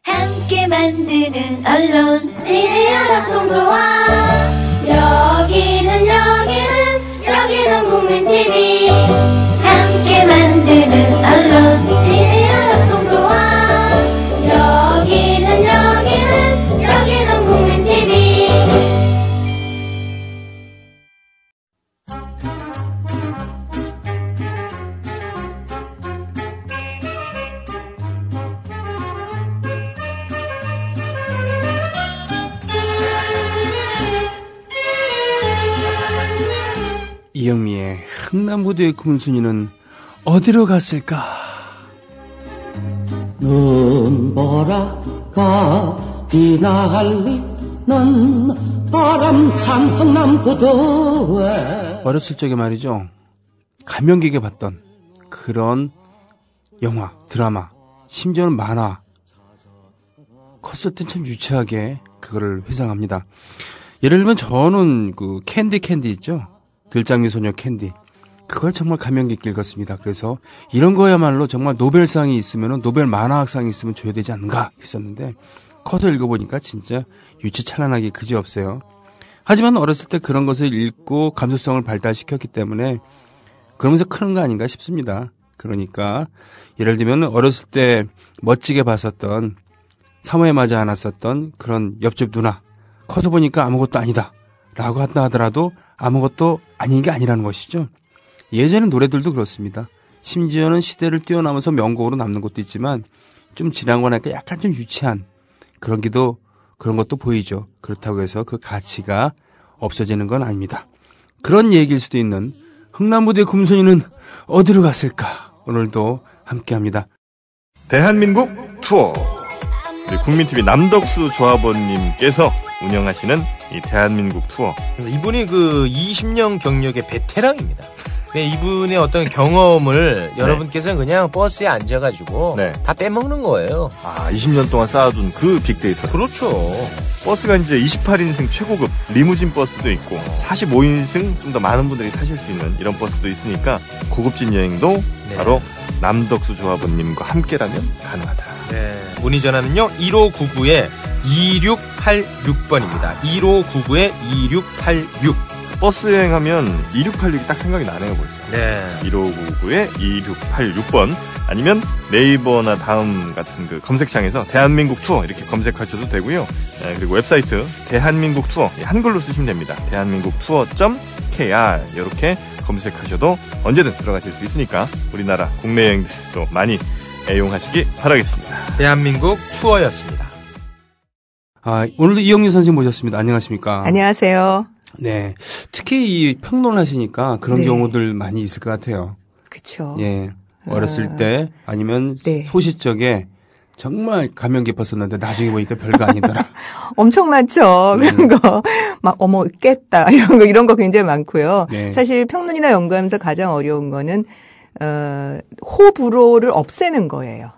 함께 만드는 언론 미디어 협동조합. 여기는 국민TV. 함께 만드는 언론 미디어 협동조합. 여기는 국민TV. 이영미의 흥남부두의 금순이는 어디로 갔을까? 눈보라가 비날리는 바람찬 흥남부두에. 어렸을 적에 말이죠, 감명 깊게 봤던 그런 영화, 드라마, 심지어는 만화, 컸을 땐 참 유치하게 그거를 회상합니다. 예를 들면 저는 그 캔디 있죠? 들장미 소녀 캔디. 그걸 정말 감명 깊게 읽었습니다. 그래서 이런 거야말로 정말 노벨상이 있으면, 노벨 만화학상이 있으면 줘야 되지 않는가 했었는데, 커서 읽어보니까 진짜 유치찬란하게 그지없어요. 하지만 어렸을 때 그런 것을 읽고 감수성을 발달시켰기 때문에 그러면서 크는 거 아닌가 싶습니다. 그러니까 예를 들면 어렸을 때 멋지게 봤었던, 사모에 맞아 안았었던 그런 옆집 누나, 커서 보니까 아무것도 아니다 라고 한다 하더라도 아무것도 아닌 게 아니라는 것이죠. 예전의 노래들도 그렇습니다. 심지어는 시대를 뛰어넘어서 명곡으로 남는 것도 있지만 좀 지난 거니까 약간 좀 유치한 그런 것도 보이죠. 그렇다고 해서 그 가치가 없어지는 건 아닙니다. 그런 얘기일 수도 있는 흥남부두의 금순이는 어디로 갔을까? 오늘도 함께합니다. 대한민국 투어. 우리 국민TV 남덕수 조합원님께서 운영하시는 이 대한민국 투어. 이분이 그 20년 경력의 베테랑입니다. 이분의 어떤 경험을 여러분께서는 그냥 버스에 앉아가지고 다 빼먹는 거예요. 20년 동안 쌓아둔 그 빅데이터. 그렇죠. 버스가 이제 28인승 최고급 리무진 버스도 있고 45인승 좀 더 많은 분들이 타실 수 있는 이런 버스도 있으니까 고급진 여행도 바로 남덕수 조합원님과 함께라면 가능하다. 네. 문의 전화는요 1599-2686번입니다. 1599-2686. 버스 여행하면 2686이 딱 생각이 나네요, 벌써. 네. 1599-2686번 아니면 네이버나 다음 같은 그 검색창에서 대한민국 투어 이렇게 검색하셔도 되고요. 네, 그리고 웹사이트 대한민국 투어 한글로 쓰시면 됩니다. 대한민국 투어.kr 이렇게 검색하셔도 언제든 들어가실 수 있으니까 우리나라 국내 여행들도 많이 애용하시기 바라겠습니다. 대한민국 투어였습니다. 오늘도 이영유 선생님 모셨습니다. 안녕하십니까? 안녕하세요. 네. 특히 이 평론을 하시니까 그런 경우들 많이 있을 것 같아요. 그쵸. 예. 어렸을 때 아니면 소시적에 정말 감명 깊었었는데 나중에 보니까 별거 아니더라. 엄청 많죠. 그런 거. 막, 깼다. 이런 거 굉장히 많고요. 네. 사실 평론이나 연구하면서 가장 어려운 거는, 호불호를 없애는 거예요.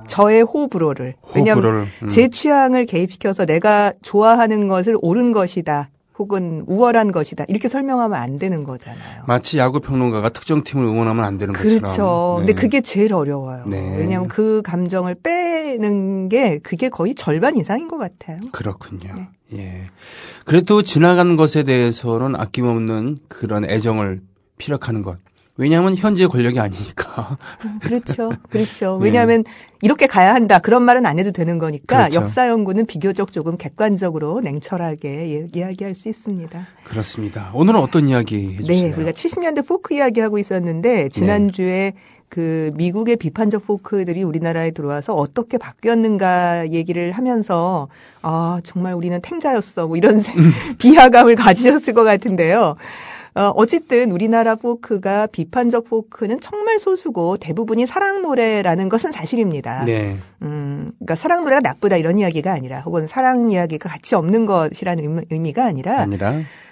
저의 호불호를. 왜냐하면 제 취향을 개입시켜서 내가 좋아하는 것을 옳은 것이다. 혹은 우월한 것이다. 이렇게 설명하면 안 되는 거잖아요. 마치 야구 평론가가 특정 팀을 응원하면 안 되는 것처럼. 그렇죠. 네. 근데 그게 제일 어려워요. 네. 왜냐하면 그 감정을 빼는 게 그게 거의 절반 이상인 것 같아요. 그렇군요. 네. 예. 그래도 지나간 것에 대해서는 아낌없는 그런 애정을 피력하는 것. 왜냐하면 현재 권력이 아니니까. 그렇죠. 그렇죠. 왜냐하면 이렇게 가야 한다. 그런 말은 안 해도 되는 거니까 그렇죠. 역사 연구는 비교적 조금 객관적으로 냉철하게 이야기할 수 있습니다. 그렇습니다. 오늘은 어떤 이야기 해주시나요? 네. 우리가 70년대 포크 이야기하고 있었는데 지난주에 그 미국의 비판적 포크들이 우리나라에 들어와서 어떻게 바뀌었는가 얘기를 하면서 정말 우리는 탱자였어. 뭐 이런 비하감을 가지셨을 것 같은데요. 어쨌든 우리나라 포크가 비판적 포크는 정말 소수고 대부분이 사랑 노래라는 것은 사실입니다. 네. 그러니까 사랑 노래가 나쁘다 이런 이야기가 아니라 혹은 사랑 이야기가 가치 없는 것이라는 의미가 아니라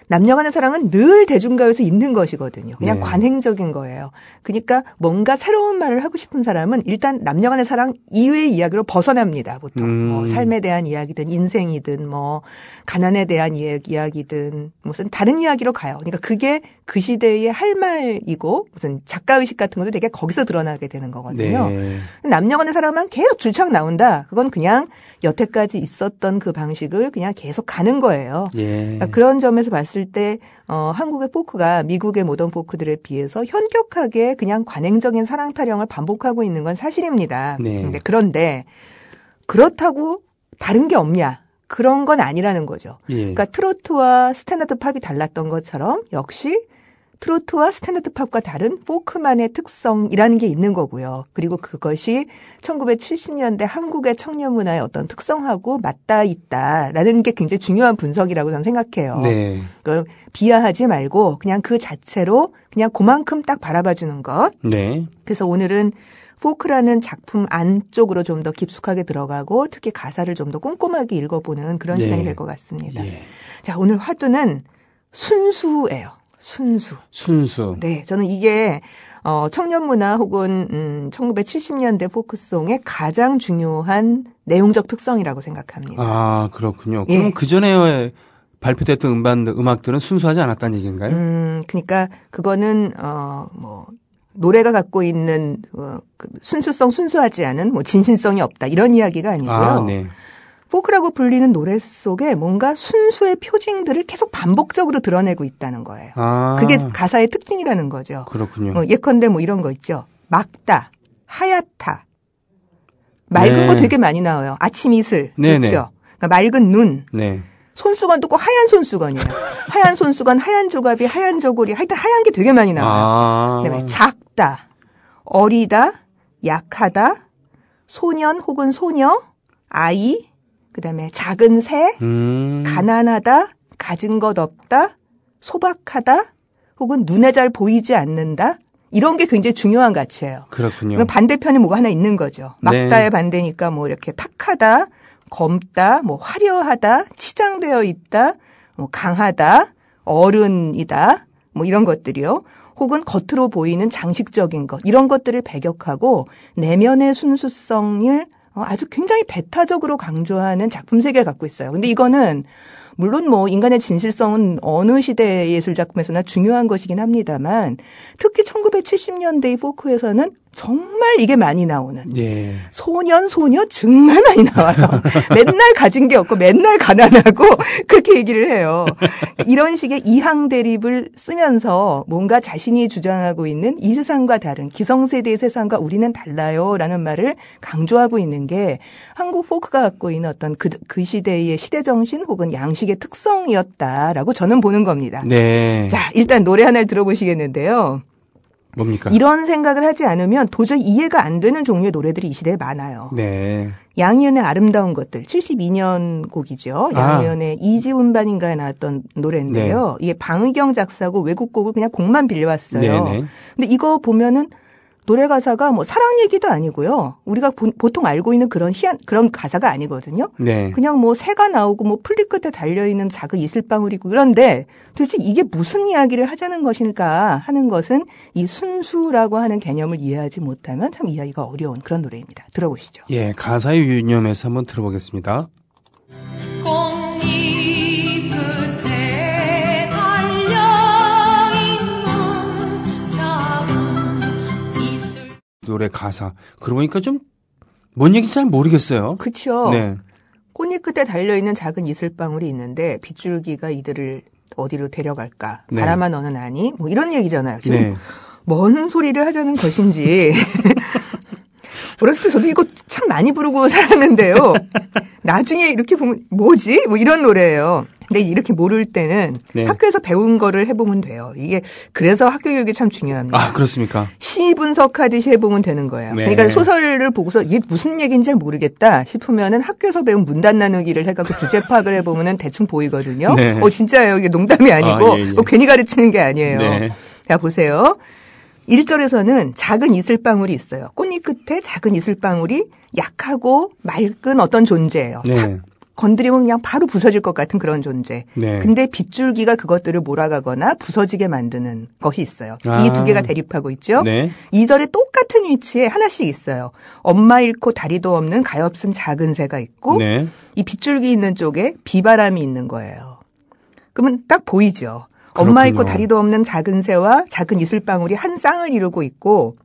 남녀 간의 사랑은 늘 대중가요에서 있는 것이거든요. 그냥 네. 관행적인 거예요. 그러니까 뭔가 새로운 말을 하고 싶은 사람은 일단 남녀 간의 사랑 이외의 이야기로 벗어납니다. 보통 뭐 삶에 대한 이야기든 인생이든 뭐 가난에 대한 이야기든 무슨 다른 이야기로 가요. 그러니까 그게 그 시대의 할 말이고 무슨 작가의식 같은 것도 되게 거기서 드러나게 되는 거거든요. 네. 남녀 간의 사랑만 계속 줄창 나온다. 그건 그냥 여태까지 있었던 그 방식을 그냥 계속 가는 거예요. 예. 그러니까 그런 점에서 봤을 때 한국의 포크가 미국의 모던 포크들에 비해서 현격하게 그냥 관행적인 사랑 타령을 반복하고 있는 건 사실입니다. 네. 그런데 그렇다고 다른 게 없냐? 그런 건 아니라는 거죠. 예. 그러니까 트로트와 스탠다드 팝이 달랐던 것처럼 역시 트로트와 스탠다드 팝과 다른 포크만의 특성이라는 게 있는 거고요. 그리고 그것이 1970년대 한국의 청년 문화의 어떤 특성하고 맞닿아 있다라는 게 굉장히 중요한 분석이라고 저는 생각해요. 네. 그걸 비하하지 말고 그냥 그 자체로 그냥 그만큼 딱 바라봐 주는 것. 네. 그래서 오늘은 포크라는 작품 안쪽으로 좀 더 깊숙하게 들어가고 특히 가사를 좀 더 꼼꼼하게 읽어보는 그런 네. 시간이 될 것 같습니다. 예. 자, 오늘 화두는 순수예요. 순수. 네, 저는 이게 청년 문화 혹은 1970년대 포크송의 가장 중요한 내용적 특성이라고 생각합니다. 아, 그렇군요. 그럼 예. 그 전에 발표됐던 음악들은 순수하지 않았다는 얘기인가요? 그러니까 그거는 뭐 노래가 갖고 있는 그 순수성 순수하지 않은 뭐 진실성이 없다 이런 이야기가 아니고요. 아, 네. 포크라고 불리는 노래 속에 뭔가 순수의 표징들을 계속 반복적으로 드러내고 있다는 거예요. 아. 그게 가사의 특징이라는 거죠. 그렇군요. 예컨대 뭐 이런 거 있죠. 막다, 하얗다. 맑은 네. 거 되게 많이 나와요. 아침 이슬. 네네. 그렇죠. 그러니까 맑은 눈. 네. 손수건도 꼭 하얀 손수건이에요. 하얀 손수건, 하얀 조갑이, 하얀 저고리. 하여튼 하얀 게 되게 많이 나와요. 아. 그다음에 작다, 어리다, 약하다, 소년 혹은 소녀, 아이, 그다음에 작은 새, 가난하다, 가진 것 없다, 소박하다, 혹은 눈에 잘 보이지 않는다. 이런 게 굉장히 중요한 가치예요. 그렇군요. 그럼 반대편에 뭐가 하나 있는 거죠. 네. 막다의 반대니까 뭐 이렇게 탁하다, 검다, 뭐 화려하다, 치장되어 있다, 뭐 강하다, 어른이다, 뭐 이런 것들이요. 혹은 겉으로 보이는 장식적인 것, 이런 것들을 배격하고 내면의 순수성을 아주 굉장히 배타적으로 강조하는 작품 세계를 갖고 있어요. 근데 이거는 물론 뭐 인간의 진실성은 어느 시대의 예술 작품에서나 중요한 것이긴 합니다만 특히 1970년대의 포크에서는 정말 이게 많이 나오는 예. 소년 소녀 정말 많이 나와요. 맨날 가진 게 없고 맨날 가난하고 그렇게 얘기를 해요. 이런 식의 이항 대립을 쓰면서 뭔가 자신이 주장하고 있는 이 세상과 다른 기성세대의 세상과 우리는 달라요라는 말을 강조하고 있는 게 한국 포크가 갖고 있는 어떤 그 시대의 시대정신 혹은 양식의 특성이었다라고 저는 보는 겁니다. 네. 자, 일단 노래 하나를 들어보시겠는데요. 뭡니까? 이런 생각을 하지 않으면 도저히 이해가 안 되는 종류의 노래들이 이 시대에 많아요. 네. 양희은의 아름다운 것들 72년 곡이죠. 양희은의 이지운반인가에 나왔던 노래인데요. 네. 이게 방의경 작사고 외국곡을 그냥 곡만 빌려왔어요. 네네. 근데 이거 보면은 노래 가사가 뭐 사랑 얘기도 아니고요. 우리가 보통 알고 있는 그런 그런 가사가 아니거든요. 네. 그냥 뭐 새가 나오고 뭐 풀잎 끝에 달려있는 작은 이슬방울이고 그런데 도대체 이게 무슨 이야기를 하자는 것일까 하는 것은 이 순수라고 하는 개념을 이해하지 못하면 참 이해하기가 어려운 그런 노래입니다. 들어보시죠. 예, 가사의 유념에서 한번 들어보겠습니다. 꽃잎 끝에 달려있는 작은 이슬 노래 가사. 그러고 보니까 좀 뭔 얘기인지 잘 모르겠어요. 그렇죠. 네. 꽃잎 끝에 달려있는 작은 이슬방울이 있는데 빗줄기가 이들을 어디로 데려갈까? 네. 바람아 너는 아니? 뭐 이런 얘기잖아요. 지금 네. 뭔 소리를 하자는 것인지. 어렸을 때 저도 이거 참 많이 부르고 살았는데요. 나중에 이렇게 보면 뭐지? 뭐 이런 노래예요. 근데 이렇게 모를 때는 네. 학교에서 배운 거를 해보면 돼요. 이게 그래서 학교 교육이 참 중요합니다. 아, 그렇습니까? 시 분석하듯이 해보면 되는 거예요. 네. 그러니까 소설을 보고서 이게 무슨 얘기인지 잘 모르겠다 싶으면은 학교에서 배운 문단 나누기를 해갖고 주제 파악을 해보면은 대충 보이거든요. 네. 진짜예요. 이게 농담이 아니고 아, 예, 예. 괜히 가르치는 게 아니에요. 네. 자, 보세요. 1절에서는 작은 이슬방울이 있어요. 꽃잎 끝에 작은 이슬방울이 약하고 맑은 어떤 존재예요. 네. 건드리면 그냥 바로 부서질 것 같은 그런 존재. 네. 근데 빗줄기가 그것들을 몰아가거나 부서지게 만드는 것이 있어요. 아. 이 두 개가 대립하고 있죠. 네. 2절에 똑같은 위치에 하나씩 있어요. 엄마 잃고 다리도 없는 가엾은 작은 새가 있고 네. 이 빗줄기 있는 쪽에 비바람이 있는 거예요. 그러면 딱 보이죠. 그렇군요. 엄마 잃고 다리도 없는 작은 새와 작은 이슬방울이 한 쌍을 이루고 있고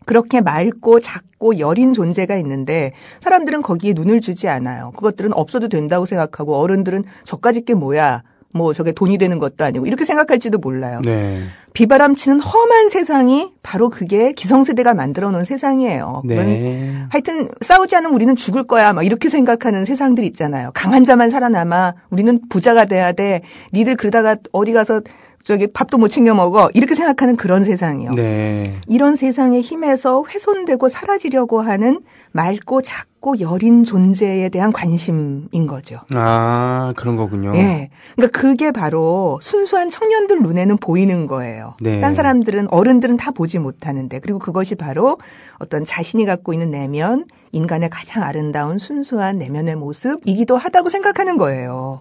그렇게 맑고 작고 여린 존재가 있는데 사람들은 거기에 눈을 주지 않아요. 그것들은 없어도 된다고 생각하고 어른들은 저까짓 게 뭐야. 뭐 저게 돈이 되는 것도 아니고 이렇게 생각할지도 몰라요. 네. 비바람 치는 험한 세상이 바로 그게 기성세대가 만들어 놓은 세상이에요. 그건 네. 하여튼 싸우지 않으면 우리는 죽을 거야. 막 이렇게 생각하는 세상들 있잖아요. 강한 자만 살아남아. 우리는 부자가 돼야 돼. 니들 그러다가 어디 가서 저기 밥도 못 챙겨 먹어. 이렇게 생각하는 그런 세상이요. 네. 이런 세상의 힘에서 훼손되고 사라지려고 하는 맑고 작고 여린 존재에 대한 관심인 거죠. 아, 그런 거군요. 예. 그러니까 그게 바로 순수한 청년들 눈에는 보이는 거예요. 네. 딴 사람들은 어른들은 다 보지 못하는데 그리고 그것이 바로 어떤 자신이 갖고 있는 내면, 인간의 가장 아름다운 순수한 내면의 모습이기도 하다고 생각하는 거예요.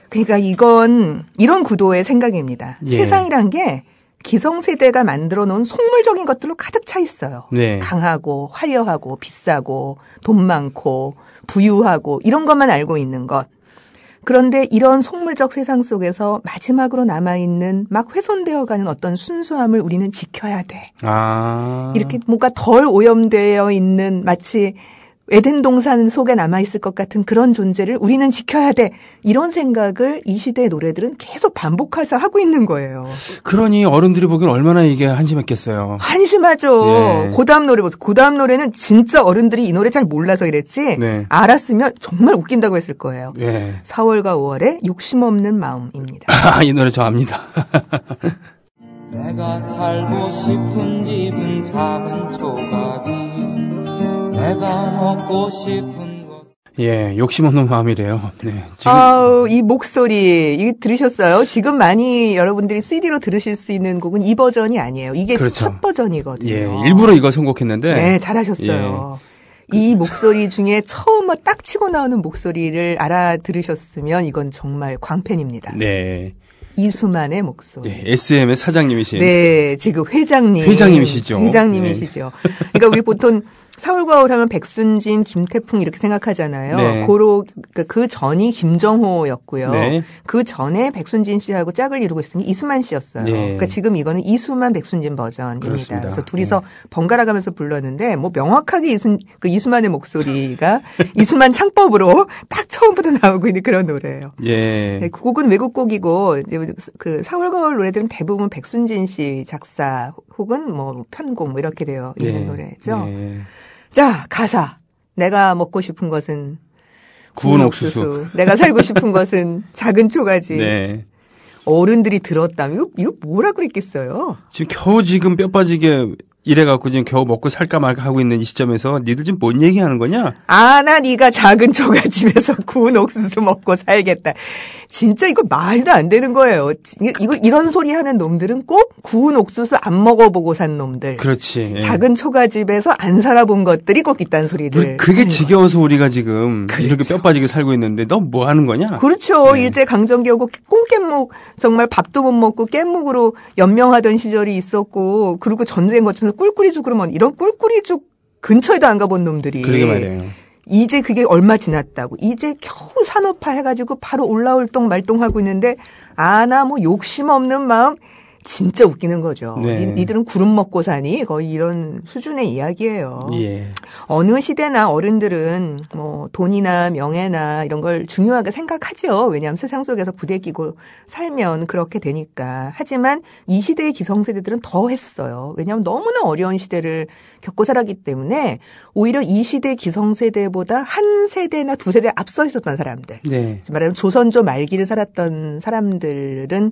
그러니까 이건 이런 구도의 생각입니다. 예. 세상이란 게 기성세대가 만들어 놓은 속물적인 것들로 가득 차 있어요. 네. 강하고 화려하고 비싸고 돈 많고 부유하고 이런 것만 알고 있는 것. 그런데 이런 속물적 세상 속에서 마지막으로 남아있는 막 훼손되어가는 어떤 순수함을 우리는 지켜야 돼. 아. 이렇게 뭔가 덜 오염되어 있는 마치 에덴 동산 속에 남아있을 것 같은 그런 존재를 우리는 지켜야 돼. 이런 생각을 이 시대의 노래들은 계속 반복해서 하고 있는 거예요. 그러니 어른들이 보기엔 얼마나 이게 한심했겠어요. 한심하죠. 예. 고다음 노래 보세요. 고다음 노래는 진짜 어른들이 이 노래 잘 몰라서 이랬지. 네. 알았으면 정말 웃긴다고 했을 거예요. 예. 4월과 5월의 욕심 없는 마음입니다. 아, 이 노래 저 압니다. 내가 살고 싶은 집은 작은 초가지 내가 먹고 싶은 것 예, 욕심 없는 마음이래요. 네. 지금 아우, 이 목소리, 이거 들으셨어요? 지금 많이 여러분들이 CD로 들으실 수 있는 곡은 이 버전이 아니에요. 이게 그렇죠. 첫 버전이거든요. 예, 일부러 이거 선곡했는데. 네, 잘하셨어요. 이 목소리 중에 처음 딱 치고 나오는 목소리를 알아들으셨으면 이건 정말 광팬입니다. 네. 이수만의 목소리. 네, SM의 사장님이신. 네, 지금 회장님. 회장님이시죠. 회장님이시죠. 그러니까 우리 보통 4월, 5월 하면 백순진, 김태풍 이렇게 생각하잖아요. 네. 그 전이 김정호였고요. 네. 그 전에 백순진 씨하고 짝을 이루고 있었던 게 이수만 씨였어요. 네. 그러니까 지금 이거는 이수만, 백순진 버전입니다. 그렇습니다. 그래서 둘이서 번갈아 가면서 불렀는데 뭐 명확하게 이수만의 목소리가 이수만 창법으로 딱 처음부터 나오고 있는 그런 노래예요. 예. 네, 그 곡은 외국 곡이고 그 4월, 5월 노래들은 대부분 백순진 씨 작사 혹은 뭐 편곡 뭐 이렇게 되어 있는 예. 노래죠. 예. 자, 가사. 내가 먹고 싶은 것은 구운 옥수수. 내가 살고 싶은 것은 작은 초가지. 네. 어른들이 들었다면 이거 뭐라 그랬겠어요? 지금 겨우 지금 뼈 빠지게 이래갖고 지금 겨우 먹고 살까 말까 하고 있는 이 시점에서 니들 지금 뭔 얘기하는 거냐? 아, 나 네가 작은 초가집에서 구운 옥수수 먹고 살겠다. 진짜 이거 말도 안 되는 거예요. 이런 소리 하는 놈들은 꼭 구운 옥수수 안 먹어보고 산 놈들. 그렇지. 예. 작은 초가집에서 안 살아본 것들이 꼭 있다는 소리를. 그게 지겨워서 우리가 지금 그렇죠. 이렇게 뼈 빠지게 살고 있는데 너 뭐 하는 거냐? 그렇죠. 일제 강점기하고 꽁깻묵 정말 밥도 못 먹고 깻묵으로 연명하던 시절이 있었고 그리고 전쟁 거치면서 꿀꿀이죽 그러면 이런 꿀꿀이죽 근처에도 안 가본 놈들이 그러게 말이에요. 이제 그게 얼마 지났다고 이제 겨우 산업화 해가지고 바로 올라올 똥 말똥하고 있는데 나 뭐 욕심 없는 마음 진짜 웃기는 거죠. 네. 니들은 구름 먹고 사니? 거의 이런 수준의 이야기예요. 예. 어느 시대나 어른들은 뭐 돈이나 명예나 이런 걸 중요하게 생각하죠. 왜냐하면 세상 속에서 부대끼고 살면 그렇게 되니까. 하지만 이 시대의 기성세대들은 더 했어요. 왜냐하면 너무나 어려운 시대를 겪고 살았기 때문에 오히려 이 시대 기성세대보다 한 세대나 두 세대 앞서 있었던 사람들. 네. 말하자면 조선조 말기를 살았던 사람들은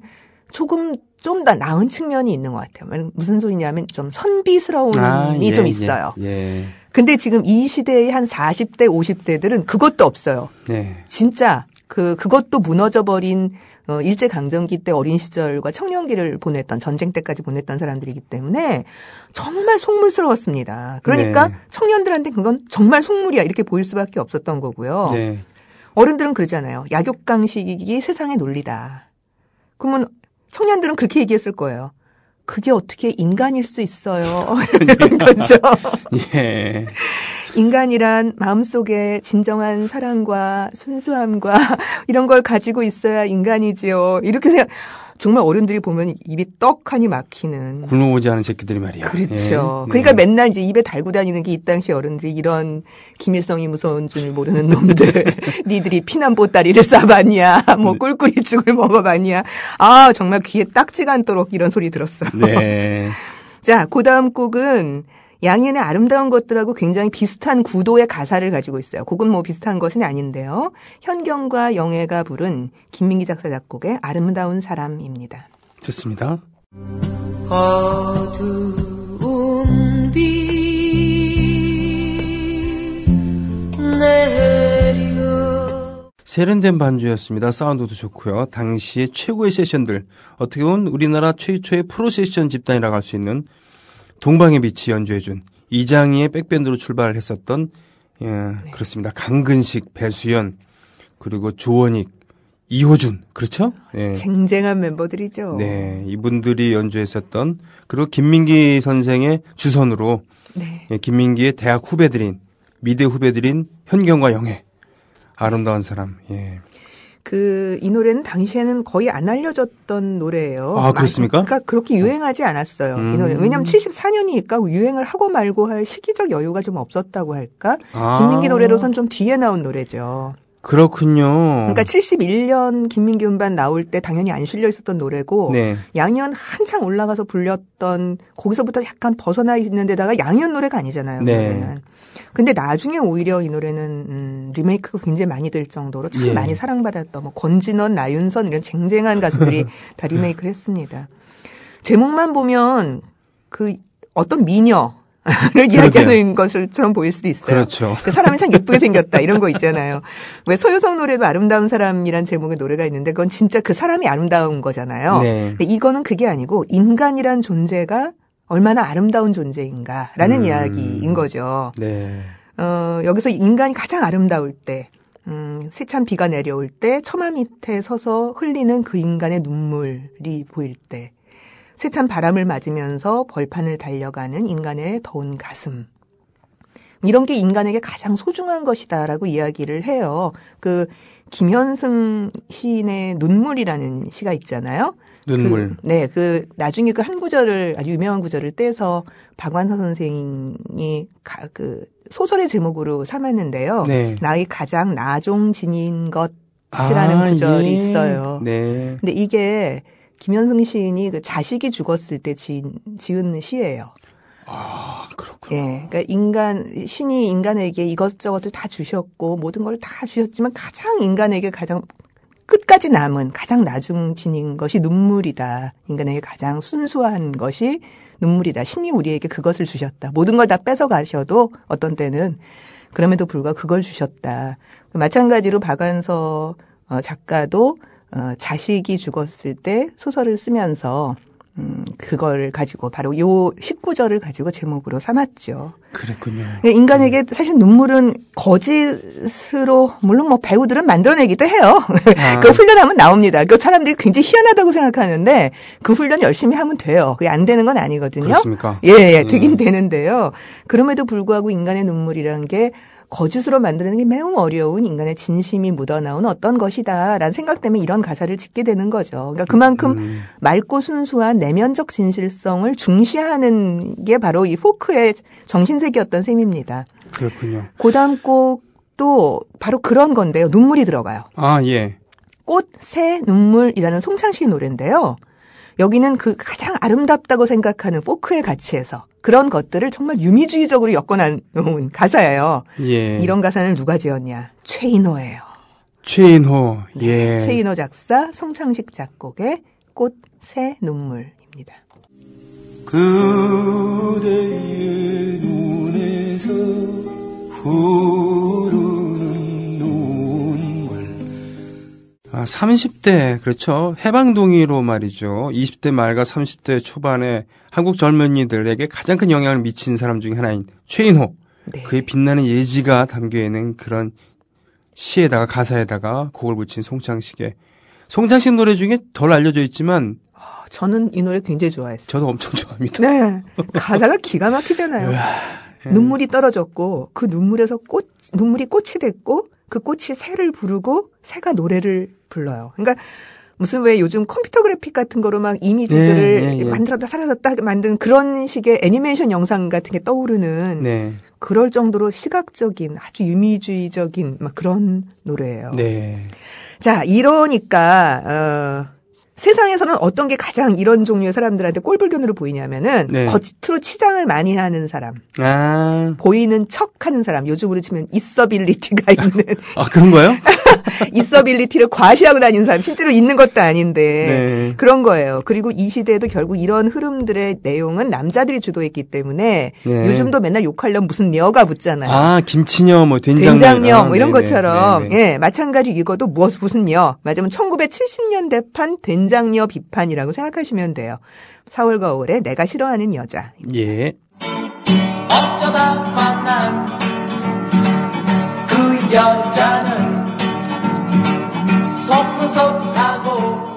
조금 좀 더 나은 측면이 있는 것 같아요. 무슨 소리냐면 좀 선비스러움이 좀 있어요. 예. 근데 지금 이 시대의 한 40대, 50대들은 그것도 없어요. 네. 진짜 그것도 무너져버린 일제강점기 때 어린 시절과 청년기를 보냈던 전쟁 때까지 보냈던 사람들이기 때문에 정말 속물스러웠습니다. 그러니까 네. 청년들한테 그건 정말 속물이야 이렇게 보일 수밖에 없었던 거고요. 네. 어른들은 그러잖아요. 약육강식이 세상의 논리다. 그러면 청년들은 그렇게 얘기했을 거예요. 그게 어떻게 인간일 수 있어요. 이런 거죠. 예. 인간이란 마음속에 진정한 사랑과 순수함과 이런 걸 가지고 있어야 인간이지요. 이렇게 생각, 정말 어른들이 보면 입이 떡하니 막히는. 굶어보지 않은 새끼들이 말이야. 그렇죠. 예. 그러니까 네. 맨날 이제 입에 달고 다니는 게 이 당시 어른들이 이런 기밀성이 무서운 줄 모르는 놈들. 니들이 피난 보따리를 싸봤냐. 뭐 꿀꿀이죽을 먹어봤냐. 아, 정말 귀에 딱지가 않도록 이런 소리 들었어요. 네. 자, 그 다음 곡은 양희은의 아름다운 것들하고 굉장히 비슷한 구도의 가사를 가지고 있어요. 곡은 뭐 비슷한 것은 아닌데요. 현경과 영애가 부른 김민기 작사 작곡의 아름다운 사람입니다. 좋습니다. 어두운 비 내려 세련된 반주였습니다. 사운드도 좋고요. 당시의 최고의 세션들, 어떻게 보면 우리나라 최초의 프로 세션 집단이라고 할 수 있는 동방의 빛이 연주해준 이장희의 백밴드로 출발을 했었던 그렇습니다. 강근식, 배수연, 그리고 조원익, 이호준, 그렇죠? 예. 쟁쟁한 멤버들이죠. 네, 이분들이 연주했었던, 그리고 김민기 선생의 주선으로 네. 예, 김민기의 대학 후배들인, 미대 후배들인 현경과 영애, 아름다운 사람. 예. 이 노래는 당시에는 거의 안 알려졌던 노래예요. 아, 그렇습니까? 그러니까 그렇게 유행하지 않았어요. 이 노래. 왜냐하면 74년이니까 유행을 하고 말고 할 시기적 여유가 좀 없었다고 할까? 아. 김민기 노래로선 좀 뒤에 나온 노래죠. 그렇군요. 그러니까 71년 김민기 음반 나올 때 당연히 안 실려 있었던 노래고 네. 양희은 한창 올라가서 불렸던 거기서부터 약간 벗어나 있는 데다가 양희은 노래가 아니잖아요. 네. 노래는. 근데 나중에 오히려 이 노래는 리메이크가 굉장히 많이 될 정도로 참 예. 많이 사랑받았던 뭐 권진원, 나윤선 이런 쟁쟁한 가수들이 다 리메이크를 했습니다. 제목만 보면 그 어떤 미녀를 이야기하는 것처럼 보일 수도 있어요. 그렇죠. 그 사람이 참 예쁘게 생겼다 이런 거 있잖아요. 왜 서유성 노래도 아름다운 사람이란 제목의 노래가 있는데 그건 진짜 그 사람이 아름다운 거잖아요. 네. 근데 이거는 그게 아니고 인간이란 존재가 얼마나 아름다운 존재인가라는 이야기인 거죠. 네. 여기서 인간이 가장 아름다울 때, 세찬 비가 내려올 때, 처마 밑에 서서 흘리는 그 인간의 눈물이 보일 때, 세찬 바람을 맞으면서 벌판을 달려가는 인간의 더운 가슴. 이런 게 인간에게 가장 소중한 것이다라고 이야기를 해요. 김현승 시인의 눈물이라는 시가 있잖아요. 눈물. 나중에 그 한 구절을, 아주 유명한 구절을 떼서 박완서 선생이 소설의 제목으로 삼았는데요. 네. 나의 가장 나종 지닌 것이라는 구절이 예. 있어요. 네. 근데 이게 김현승 시인이 그 자식이 죽었을 때 지은 시예요. 아, 그렇군요. 예. 그러니까 신이 인간에게 이것저것을 다 주셨고, 모든 걸 다 주셨지만 가장 인간에게 가장 끝까지 남은 가장 나중 지닌 것이 눈물이다. 인간에게 가장 순수한 것이 눈물이다. 신이 우리에게 그것을 주셨다. 모든 걸 다 뺏어 가셔도 어떤 때는 그럼에도 불구하고 그걸 주셨다. 마찬가지로 박완서 작가도 자식이 죽었을 때 소설을 쓰면서 그걸 가지고 바로 요 19절을 가지고 제목으로 삼았죠. 그랬군요. 인간에게 사실 눈물은 거짓으로 물론 뭐 배우들은 만들어내기도 해요. 그 훈련하면 나옵니다. 그 사람들이 굉장히 희한하다고 생각하는데 그 훈련 열심히 하면 돼요. 그게 안 되는 건 아니거든요. 그렇습니까? 예, 되긴 되는데요. 그럼에도 불구하고 인간의 눈물이라는 게 거짓으로 만드는 게 매우 어려운 인간의 진심이 묻어나온 어떤 것이다라는 생각 때문에 이런 가사를 짓게 되는 거죠. 그러니까 그만큼 맑고 순수한 내면적 진실성을 중시하는 게 바로 이 포크의 정신색이었던 셈입니다. 그렇군요. 그 다음 곡도 바로 그런 건데요. 눈물이 들어가요. 아, 예. 꽃, 새, 눈물이라는 송창식의 노래인데요. 여기는 그 가장 아름답다고 생각하는 포크의 가치에서 그런 것들을 정말 유미주의적으로 엮어놓은 가사예요. 예. 이런 가사를 누가 지었냐? 최인호예요. 최인호. 예. 최인호 작사, 송창식 작곡의 꽃, 새, 눈물입니다. 그대의 눈에서 흐르는 눈물. 30대, 그렇죠. 해방동의로 말이죠. 20대 말과 30대 초반에 한국 젊은이들에게 가장 큰 영향을 미친 사람 중에 하나인 최인호. 네. 그의 빛나는 예지가 담겨있는 그런 시에다가 가사에다가 곡을 붙인 송창식의 송창식 노래 중에 덜 알려져 있지만 저는 이 노래 굉장히 좋아했어요. 저도 엄청 좋아합니다. 네. 가사가 기가 막히잖아요. 눈물이 떨어졌고 그 눈물에서 눈물이 꽃이 됐고 그 꽃이 새를 부르고 새가 노래를 불러요. 그러니까 무슨 왜 요즘 컴퓨터 그래픽 같은 거로 막 이미지들을 만들었다 사라졌다 만든 그런 식의 애니메이션 영상 같은 게 떠오르는 그럴 정도로 시각적인 아주 유미주의적인 막 그런 노래예요. 네. 자, 이러니까 세상에서는 어떤 게 가장 이런 종류의 사람들한테 꼴불견으로 보이냐면은 겉으로 치장을 많이 하는 사람, 보이는 척하는 사람, 요즘으로 치면 있어빌리티가 있는 그런 거요? 있어빌리티를 과시하고 다니는 사람, 실제로 있는 것도 아닌데 그런 거예요. 그리고 이 시대에도 결국 이런 흐름들의 내용은 남자들이 주도했기 때문에 요즘도 맨날 욕하려면 무슨 녀가 붙잖아요. 김치녀, 뭐 된장녀 뭐 이런 것처럼 마찬가지 이거도 무슨 녀 맞으면 1970년대판 된장녀 비판이라고 생각하시면 돼요. 4월 거울에 내가 싫어하는 여자. 예. 어쩌다 만난 그 여자는 속하고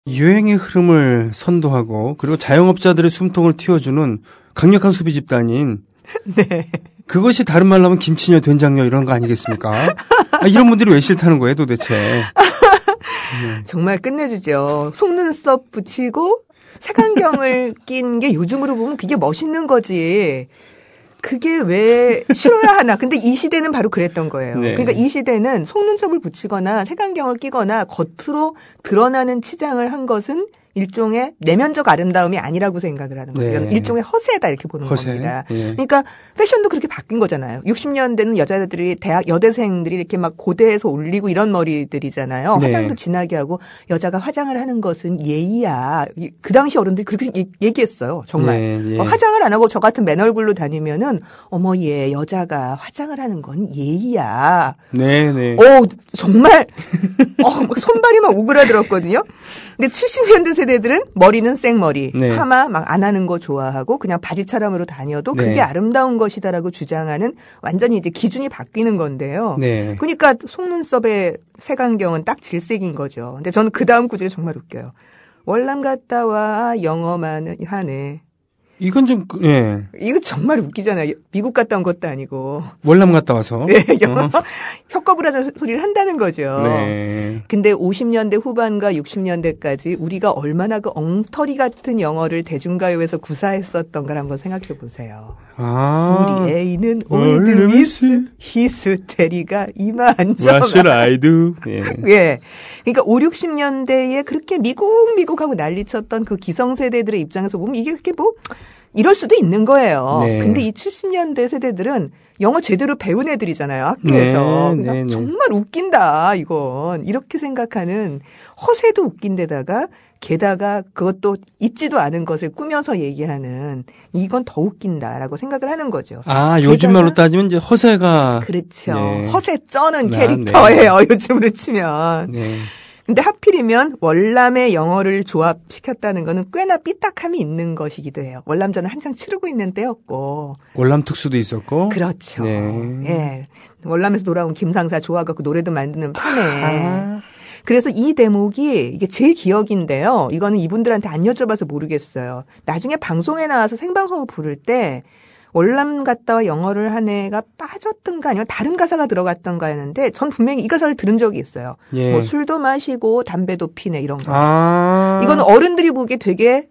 유행의 흐름을 선도하고 그리고 자영업자들의 숨통을 틔워주는 강력한 수비 집단인 그것이 다른 말로 하면 김치녀 된장녀 이런 거 아니겠습니까? 이런 분들이 왜 싫다는 거예요 도대체. 정말 끝내주죠. 속눈썹 붙이고 색안경을 낀 게 요즘으로 보면 그게 멋있는 거지. 그게 왜 싫어야 하나. 근데 이 시대는 바로 그랬던 거예요. 그러니까 이 시대는 속눈썹을 붙이거나 색안경을 끼거나 겉으로 드러나는 치장을 한 것은 일종의 내면적 아름다움이 아니라고 생각을 하는 거죠. 일종의 허세다 이렇게 보는 겁니다. 그러니까 패션도 그렇게 바뀐 거잖아요. 60년대는 여자들이 여대생들이 이렇게 막 고대에서 올리고 이런 머리들이잖아요. 화장도 진하게 하고 여자가 화장을 하는 것은 예의야. 그 당시 어른들이 그렇게 얘기했어요. 정말. 화장을 안 하고 저 같은 맨 얼굴로 다니면은 어머 얘 여자가 화장을 하는 건 예의야. 정말 막 손발이 막 오그라들었거든요. 근데 70년대 세대들은 머리는 생머리, 파마 막 안 하는 거 좋아하고 그냥 바지차림으로 다녀도 그게 아름다운 것이다라고 주장하는 완전히 이제 기준이 바뀌는 건데요. 그러니까 속눈썹의 색안경은 딱 질색인 거죠. 근데 저는 그 다음 구절이 정말 웃겨요. 월남 갔다 와 영어만 하네. 이건 좀, 이거 정말 웃기잖아요. 미국 갔다 온 것도 아니고. 월남 갔다 와서. 영어 혀꺼부라져 소리를 한다는 거죠. 근데 50년대 후반과 60년대까지 우리가 얼마나 그 엉터리 같은 영어를 대중가요에서 구사했었던가를 한번 생각해 보세요. 우리 애인은 올드미스 히스테리가 이만저만. What should I do? 그러니까 5, 60년대에 그렇게 미국하고 난리쳤던 그 기성세대들의 입장에서 보면 이게 그렇게 뭐 이럴 수도 있는 거예요. 근데 이 70년대 세대들은 영어 제대로 배운 애들이잖아요. 학교에서. 그러니까 정말 웃긴다 이건. 이렇게 생각하는 허세도 웃긴데다가 게다가 그것도 있지도 않은 것을 꾸며서 얘기하는 이건 더 웃긴다라고 생각을 하는 거죠. 요즘 말로 따지면 이제 허세가. 그렇죠. 허세 쩌는 캐릭터예요. 요즘으로 치면. 근데 하필이면 월남의 영어를 조합시켰다는 거는 꽤나 삐딱함이 있는 것이기도 해요. 월남전은 한창 치르고 있는 때였고. 월남 특수도 있었고. 그렇죠. 월남에서 돌아온 김상사 좋아갖고 노래도 만드는 판에. 그래서 이 대목이 이게 제 기억인데요. 이거는 이분들한테 안 여쭤봐서 모르겠어요. 나중에 방송에 나와서 생방송을 부를 때 월남 갔다 와 영어를 한 애가 빠졌던가 아니면 다른 가사가 들어갔던가 했는데 전 분명히 이 가사를 들은 적이 있어요. 뭐 술도 마시고 담배도 피네 이런 거. 이건 어른들이 보기에 되게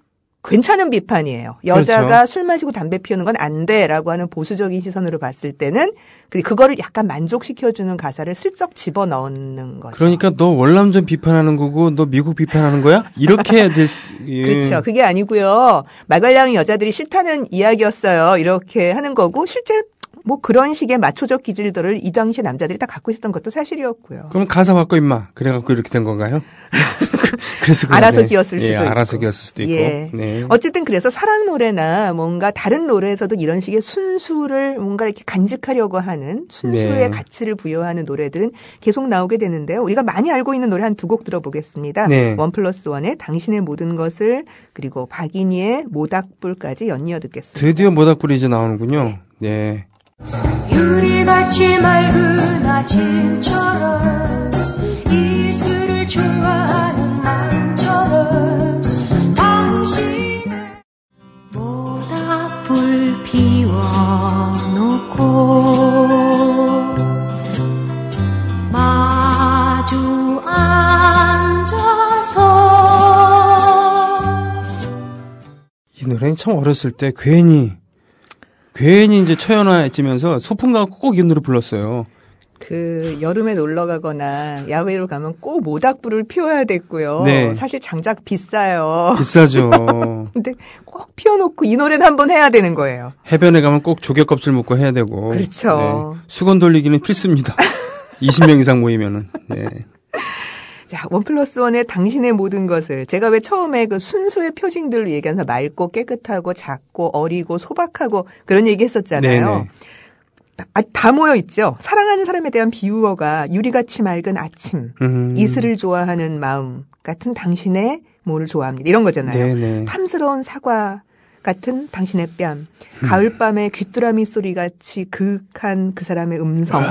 괜찮은 비판이에요. 여자가 술 마시고 담배 피우는 건 안 돼라고 하는 보수적인 시선으로 봤을 때는 그거를 약간 만족시켜주는 가사를 슬쩍 집어넣는 거죠. 그러니까 너 월남전 비판하는 거고 너 미국 비판하는 거야? 이렇게 해야 될 그렇죠. 그게 아니고요. 말괄량이 여자들이 싫다는 이야기였어요. 이렇게 하는 거고 실제 뭐 그런 식의 마초적 기질들을 이 당시 남자들이 다 갖고 있었던 것도 사실이었고요. 그럼 가사 바꿔 임마. 그래갖고 이렇게 된 건가요? 그래서 알아서 기었을 수도 있고. 알아서 기었을 수도 있고. 어쨌든 그래서 사랑 노래나 뭔가 다른 노래에서도 이런 식의 순수를 뭔가 이렇게 간직하려고 하는 순수의 가치를 부여하는 노래들은 계속 나오게 되는데요. 우리가 많이 알고 있는 노래 한 두 곡 들어보겠습니다. 1+1의 당신의 모든 것을 그리고 박인희의 모닥불까지 연이어 듣겠습니다. 드디어 모닥불이 이제 나오는군요. 유리같이 맑은 사진처럼 이슬을 좋아하는 마음처럼 당신의 모닥불 피워놓고 마주 앉아서 이 노래는 참 어렸을 때 괜히 이제 처연화해지면서 소풍 가고 꼭 이 노래 불렀어요. 그 여름에 놀러 가거나 야외로 가면 꼭 모닥불을 피워야 됐고요. 네. 사실 장작 비싸요. 비싸죠. 근데 꼭 피워놓고 이 노래는 한번 해야 되는 거예요. 해변에 가면 꼭 조개껍질 묶고 해야 되고. 그렇죠. 네. 수건 돌리기는 필수입니다. 20명 이상 모이면은. 네. 자, 1+1의 당신의 모든 것을 제가 왜 처음에 그 순수의 표징들로 얘기하면서 맑고 깨끗하고 작고 어리고 소박하고 그런 얘기 했었잖아요. 네네. 다 모여 있죠. 사랑하는 사람에 대한 비유어가 유리같이 맑은 아침, 이슬을 좋아하는 마음 같은 당신의 뭐를 좋아합니다. 이런 거잖아요. 네네. 탐스러운 사과 같은 당신의 뺨, 가을밤의 귀뚜라미 소리같이 그윽한 그 사람의 음성.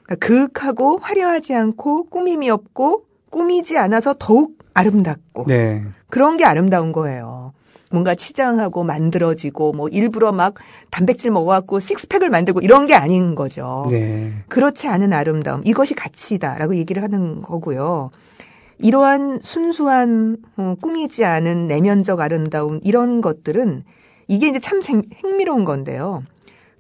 그러니까 그윽하고 화려하지 않고 꾸밈이 없고 꾸미지 않아서 더욱 아름답고 네. 그런 게 아름다운 거예요. 뭔가 치장하고 만들어지고 뭐 일부러 막 단백질 먹어갖고 식스팩을 만들고 이런 게 아닌 거죠. 네. 그렇지 않은 아름다움, 이것이 가치다라고 얘기를 하는 거고요. 이러한 순수한 꾸미지 않은 내면적 아름다움 이런 것들은 이게 이제 참 흥미로운 건데요.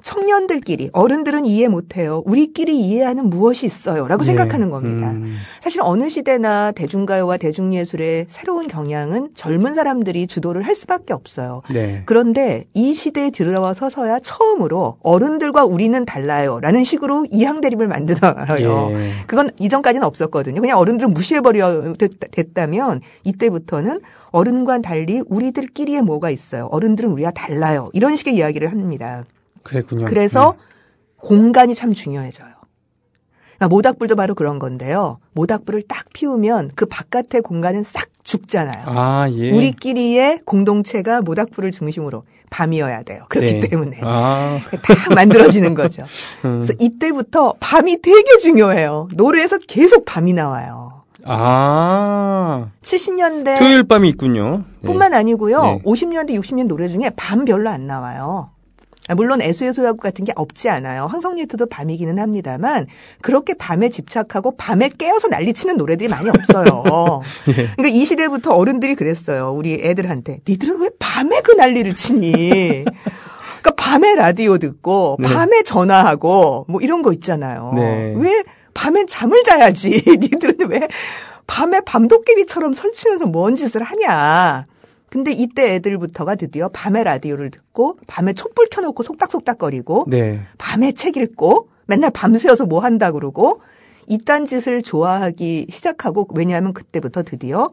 청년들끼리, 어른들은 이해 못해요. 우리끼리 이해하는 무엇이 있어요? 라고 생각하는 겁니다. 사실 어느 시대나 대중가요와 대중예술의 새로운 경향은 젊은 사람들이 주도를 할 수밖에 없어요. 네. 그런데 이 시대에 들어서서야 처음으로 어른들과 우리는 달라요. 라는 식으로 이항대립을 만들어요. 예. 그건 이전까지는 없었거든요. 그냥 어른들은 무시해버려 됐다면 이때부터는 어른과 달리 우리들끼리의 뭐가 있어요. 어른들은 우리와 달라요. 이런 식의 이야기를 합니다. 그랬군요. 그래서 공간이 참 중요해져요. 그러니까 모닥불도 바로 그런 건데요. 모닥불을 딱 피우면 그 바깥의 공간은 싹 죽잖아요. 아, 예. 우리끼리의 공동체가 모닥불을 중심으로 밤이어야 돼요. 그렇기 네. 때문에. 아. 다 만들어지는 거죠. 그래서 이때부터 밤이 되게 중요해요. 노래에서 계속 밤이 나와요. 아. 70년대 토요일 밤이 있군요. 네. 뿐만 아니고요. 네. 50년대, 60년 노래 중에 밤 별로 안 나와요. 물론 애수의 소야국 같은 게 없지 않아요. 황성예트도 밤이기는 합니다만 그렇게 밤에 집착하고 밤에 깨어서 난리치는 노래들이 많이 없어요. 예. 그러니까 이 시대부터 어른들이 그랬어요. 우리 애들한테. 니들은 왜 밤에 그 난리를 치니? 그러니까 밤에 라디오 듣고 네. 밤에 전화하고 뭐 이런 거 있잖아요. 네. 왜 밤엔 잠을 자야지. 니들은 왜 밤에 밤도깨비처럼 설치면서 뭔 짓을 하냐. 근데 이때 애들부터가 드디어 밤에 라디오를 듣고 밤에 촛불 켜놓고 속닥속닥거리고 네. 밤에 책 읽고 맨날 밤새워서 뭐 한다 그러고 이딴 짓을 좋아하기 시작하고 왜냐하면 그때부터 드디어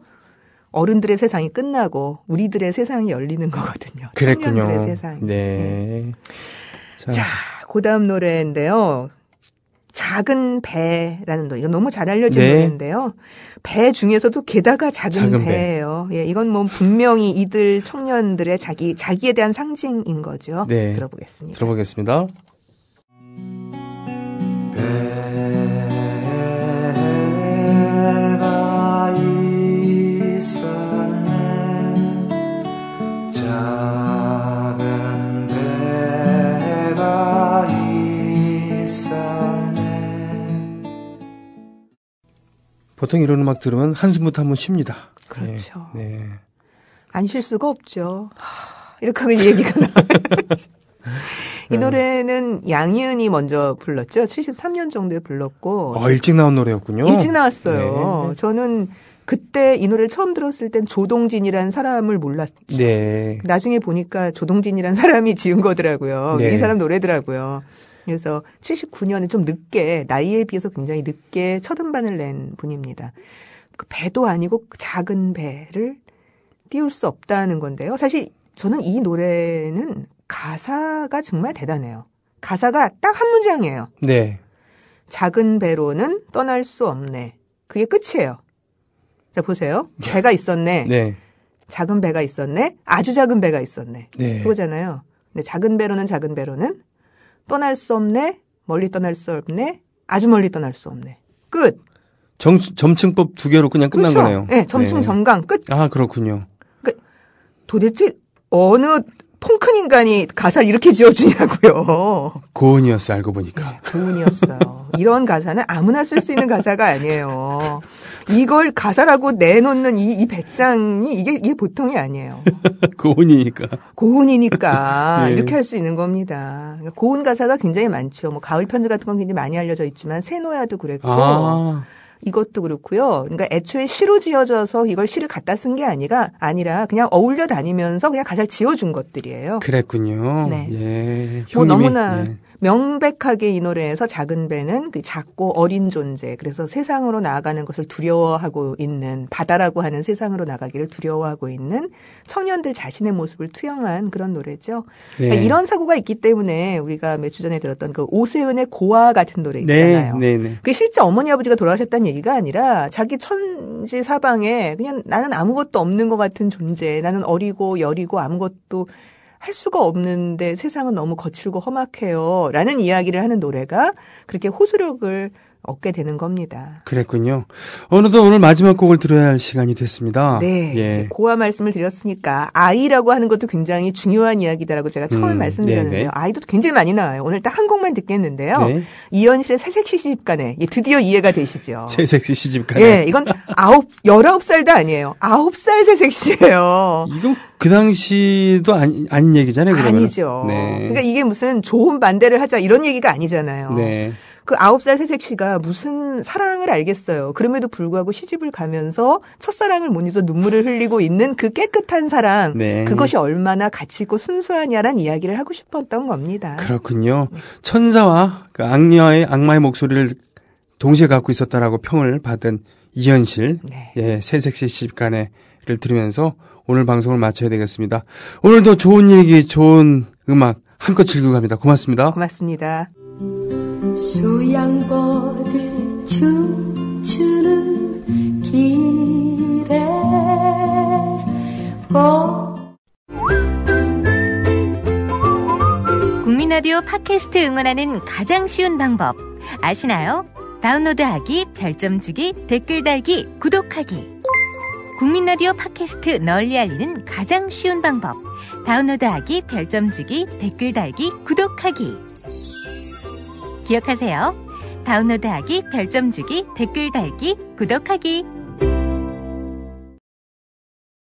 어른들의 세상이 끝나고 우리들의 세상이 열리는 거거든요. 그랬군요. 청년들의 세상이. 네. 자, 그다음 노래인데요. 작은 배라는 노래. 이거 너무 잘 알려진 네. 노래인데요. 배 중에서도 게다가 작은 배예요. 예, 이건 뭐 분명히 이들 청년들의 자기에 대한 상징인 거죠. 네. 들어보겠습니다. 들어보겠습니다. 배가 있었네 작은 배가 있었네 보통 이런 음악 들으면 한숨부터 한번 쉽니다. 그렇죠. 네. 네. 안 쉴 수가 없죠. 이렇게 하고 얘기가 나와요. 이 노래는 양희은이 먼저 불렀죠. 73년 정도에 불렀고. 일찍 나온 노래였군요. 일찍 나왔어요. 네. 저는 그때 이 노래를 처음 들었을 땐 조동진이라는 사람을 몰랐죠. 네. 나중에 보니까 조동진이라는 사람이 지은 거더라고요. 네. 이 사람 노래더라고요. 그래서 79년에 좀 늦게 나이에 비해서 굉장히 늦게 첫 음반을 낸 분입니다. 그 배도 아니고 작은 배를 띄울 수 없다는 건데요. 사실 저는 이 노래는 가사가 정말 대단해요. 가사가 딱 한 문장이에요. 네. 작은 배로는 떠날 수 없네. 그게 끝이에요. 자, 보세요. 배가 있었네. 네. 작은 배가 있었네. 아주 작은 배가 있었네. 네. 그거잖아요. 근데 작은 배로는 떠날 수 없네. 멀리 떠날 수 없네. 아주 멀리 떠날 수 없네. 끝. 점층법 2개로 그냥 끝난 그렇죠? 거네요. 네, 점층 점강 끝. 아, 그렇군요. 그러니까 도대체 어느 통 큰 인간이 가사를 이렇게 지어주냐고요. 고은이었어요, 알고 보니까. 네, 고은이었어요. 이런 가사는 아무나 쓸 수 있는 가사가 아니에요. 이걸 가사라고 내놓는 이 배짱이 이게 보통이 아니에요. 고은이니까. 고은이니까 예. 이렇게 할 수 있는 겁니다. 그러니까 고은 가사가 굉장히 많죠. 뭐 가을 편지 같은 건 굉장히 많이 알려져 있지만 새노야도 그랬고 이것도 그렇고요. 그러니까 애초에 시로 지어져서 이걸 시를 갖다 쓴 게 아니라 그냥 어울려 다니면서 그냥 가사를 지어준 것들이에요. 그랬군요. 네. 예. 뭐 형님이, 너무나 예. 명백하게 이 노래에서 작은 배는 그 작고 어린 존재, 그래서 세상으로 나아가는 것을 두려워하고 있는, 바다라고 하는 세상으로 나가기를 두려워하고 있는 청년들 자신의 모습을 투영한 그런 노래죠. 네. 그러니까 이런 사고가 있기 때문에 우리가 몇 주 전에 들었던 그 오세은의 고아 같은 노래 있잖아요. 네. 그게 실제 어머니 아버지가 돌아가셨다는 얘기가 아니라 자기 천지 사방에 그냥 나는 아무것도 없는 것 같은 존재, 나는 어리고 여리고 아무것도 할 수가 없는데 세상은 너무 거칠고 험악해요. 라는 이야기를 하는 노래가 그렇게 호소력을 얻게 되는 겁니다. 그랬군요. 어느덧 오늘 마지막 곡을 들어야 할 시간이 됐습니다. 네. 예. 이제 고아 말씀을 드렸으니까 아이라고 하는 것도 굉장히 중요한 이야기다라고 제가 처음에 말씀드렸는데요. 네네. 아이도 굉장히 많이 나와요. 오늘 딱 한 곡만 듣겠는데요. 네. 이현실의 새색시 시집가네. 드디어 이해가 되시죠? 새색시 시집가네. 예, 이건 19살도 아니에요. 9살 새색시예요. 이건 그 당시도 아닌 얘기잖아요, 그러면. 아니죠. 네. 그러니까 이게 무슨 좋은 반대를 하자 이런 얘기가 아니잖아요. 네. 그 9살 새색 씨가 무슨 사랑을 알겠어요. 그럼에도 불구하고 시집을 가면서 첫사랑을 못 잊어 눈물을 흘리고 있는 그 깨끗한 사랑. 네. 그것이 얼마나 가치 있고 순수하냐란 이야기를 하고 싶었던 겁니다. 그렇군요. 천사와 그 악마의 목소리를 동시에 갖고 있었다라고 평을 받은 이현실. 네. 예, 새색시 시집가네를 들으면서 오늘 방송을 마쳐야 되겠습니다. 오늘도 좋은 얘기, 좋은 음악 한껏 즐기고 갑니다. 고맙습니다. 고맙습니다. 수양버들 춤추는 길에 국민라디오 팟캐스트 응원하는 가장 쉬운 방법 아시나요? 다운로드하기, 별점 주기, 댓글 달기, 구독하기. 국민라디오 팟캐스트 널리 알리는 가장 쉬운 방법 다운로드하기, 별점 주기, 댓글 달기, 구독하기. 기억하세요. 다운로드하기, 별점 주기, 댓글 달기, 구독하기.